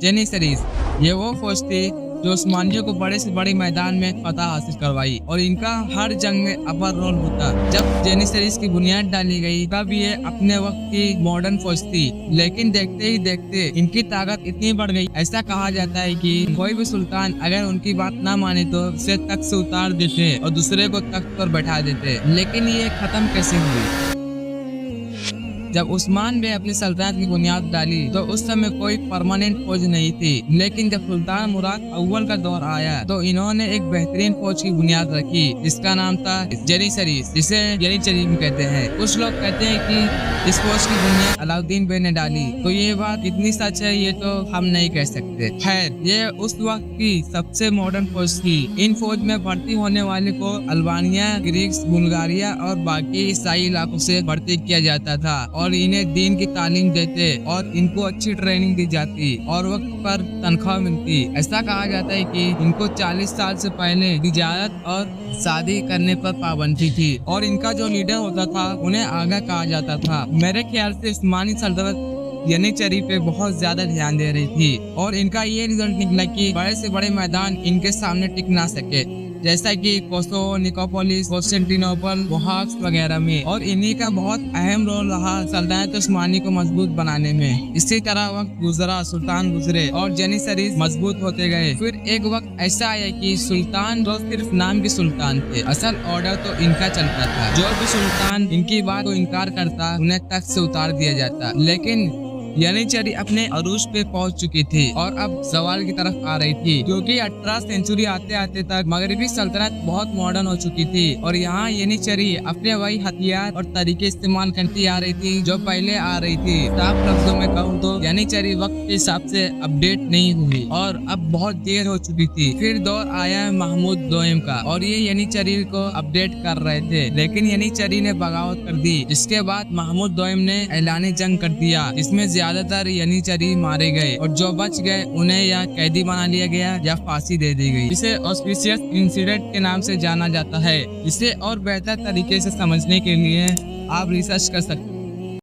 जेनिसरीज ये वो फौज थी जो उस्मानियों को बड़े से बड़े मैदान में फतह हासिल करवाई और इनका हर जंग में अव्वल रोल होता। जब जेनिसरीज की बुनियाद डाली गई तब ये अपने वक्त की मॉडर्न फौज थी, लेकिन देखते ही देखते इनकी ताकत इतनी बढ़ गई। ऐसा कहा जाता है कि कोई भी सुल्तान अगर उनकी बात ना माने तो उसे तख्त से उतार देते और दूसरे को तख्त पर बैठा देते। लेकिन ये खत्म कैसे हुई? जब उस्मान ने अपनी सल्तनत की बुनियाद डाली तो उस समय कोई परमानेंट फौज नहीं थी, लेकिन जब सुल्तान मुराद अव्वल का दौर आया तो इन्होंने एक बेहतरीन फौज की बुनियाद रखी जिसका नाम था जेनिसरीज, जिसे जेनिसरीज कहते हैं। कुछ लोग कहते हैं कि इस फौज की बुनियाद अलाउद्दीन बेग ने डाली, तो ये बात कितनी सच है ये तो हम नहीं कह सकते। खैर, ये उस वक्त की सबसे मॉडर्न फौज थी। इन फौज में भर्ती होने वाले को अल्बानिया, ग्रीस, बुल्गारिया और बाकी ईसाई इलाकों से भर्ती किया जाता था और इन्हें दीन की तालीम देते और इनको अच्छी ट्रेनिंग दी जाती और वक्त पर तनख्वाह मिलती। ऐसा कहा जाता है कि इनको 40 साल से पहले तिजारत और शादी करने पर पाबंदी थी और इनका जो लीडर होता था उन्हें आगा कहा जाता था। मेरे ख्याल से उस्मानी सल्तनत जेनिसरी पे बहुत ज्यादा ध्यान दे रही थी और इनका ये रिजल्ट निकला कि बड़े से बड़े मैदान इनके सामने टिक ना सके, जैसा कि कोसोवो, निकोपोलिस, कॉन्स्टेंटिनोपल, मोहाक्स वगैरह में, और इन्हीं का बहुत अहम रोल रहा सल्तनत उस्मानी को मजबूत बनाने में। इसी तरह वक्त गुजरा, सुल्तान गुजरे और जेनिसरीज मजबूत होते गए। फिर एक वक्त ऐसा आया कि सुल्तान तो सिर्फ नाम के सुल्तान थे, असल ऑर्डर तो इनका चलता था। जो भी सुल्तान इनकी बात को इनकार करता उन्हें तख्त से उतार दिया जाता। लेकिन जेनिसरी अपने अरूज पे पहुंच चुकी थी और अब सवाल की तरफ आ रही थी, क्योंकि 18 सेंचुरी आते आते तक मगरबी सल्तनत बहुत मॉडर्न हो चुकी थी और यहाँ जेनिसरी अपने वही हथियार और तरीके इस्तेमाल करती आ रही थी जो पहले आ रही थी। साफ लफ्जों में कहूँ तो जेनिसरी वक्त के हिसाब से अपडेट नहीं हुई और अब बहुत देर हो चुकी थी। फिर दौर आया महमूद दोयम का और ये जेनिसरी को अपडेट कर रहे थे, लेकिन जेनिसरी ने बगावत कर दी। इसके बाद महमूद दोयम ने ऐलानी जंग कर दिया, जिसमें ज्यादातर जेनिसरी मारे गए और जो बच गए उन्हें या कैदी बना लिया गया या फांसी दे दी गई। इसे ऑस्पिशियस इंसिडेंट के नाम से जाना जाता है। इसे और बेहतर तरीके से समझने के लिए आप रिसर्च कर सकते हैं।